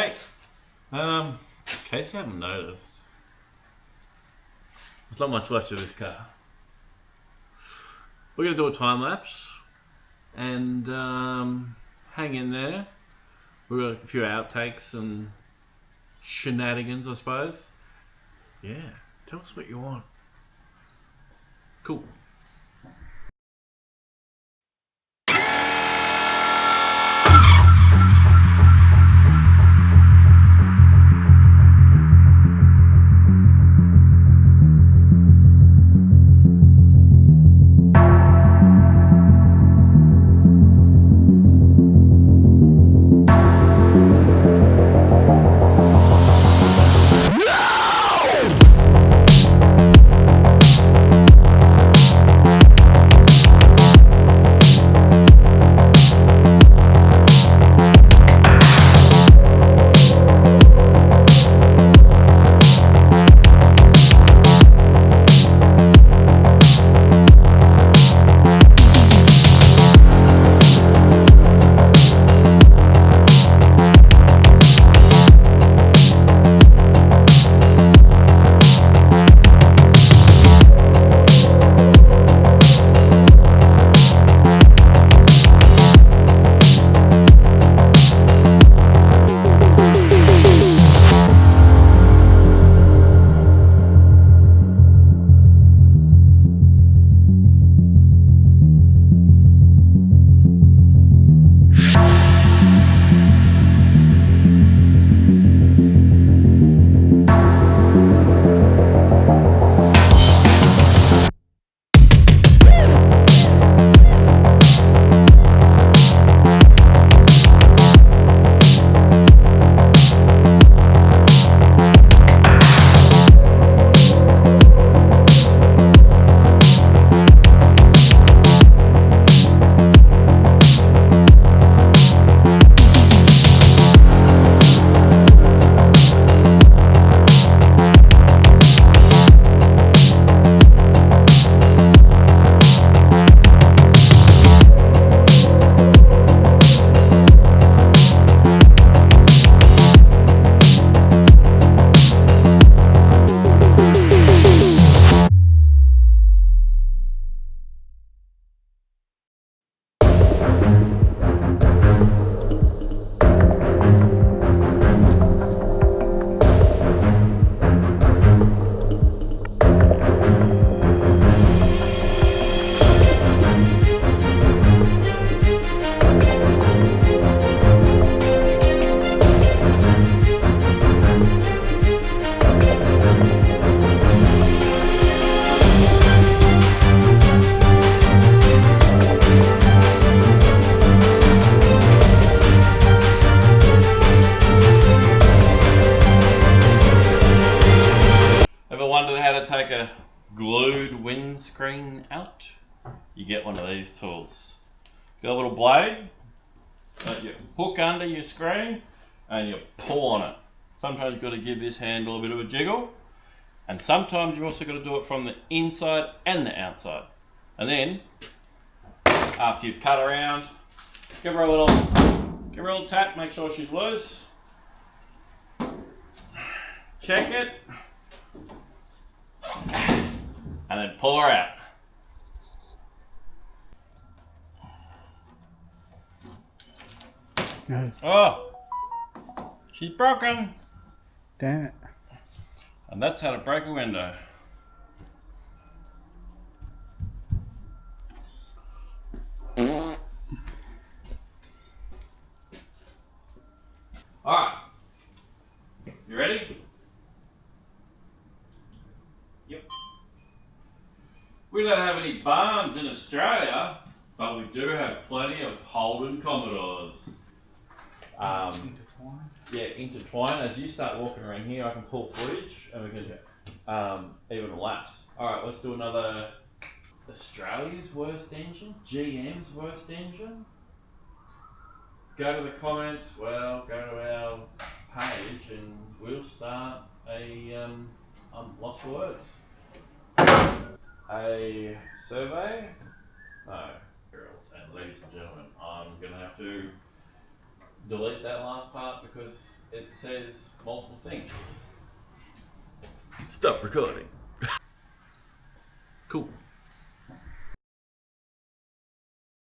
Okay. In case you haven't noticed, there's not much left of this car. We're going to do a time lapse and hang in there. We've got a few outtakes and shenanigans, I suppose. Yeah, tell us what you want. Cool. Take a glued windscreen out, you get one of these tools. Got a little blade that you hook under your screen and you pull on it. Sometimes you've got to give this handle a bit of a jiggle, and sometimes you've also got to do it from the inside and the outside. And then after you've cut around, give her a little tap, make sure she's loose. Check it. And then pull her out. No. Oh, she's broken. Damn it. And that's how to break a window. Alright. You ready? Yep. We don't have any barns in Australia, but we do have plenty of Holden Commodores. Intertwined? Yeah, intertwine. As you start walking around here, I can pull footage and we can even lapse. Alright, let's do another Australia's worst engine, GM's worst engine. Go to the comments, well, go to our page and we'll start a, I'm lost for words. A survey? No, girls and ladies and gentlemen, I'm going to have to delete that last part because it says multiple things. Stop recording. Cool.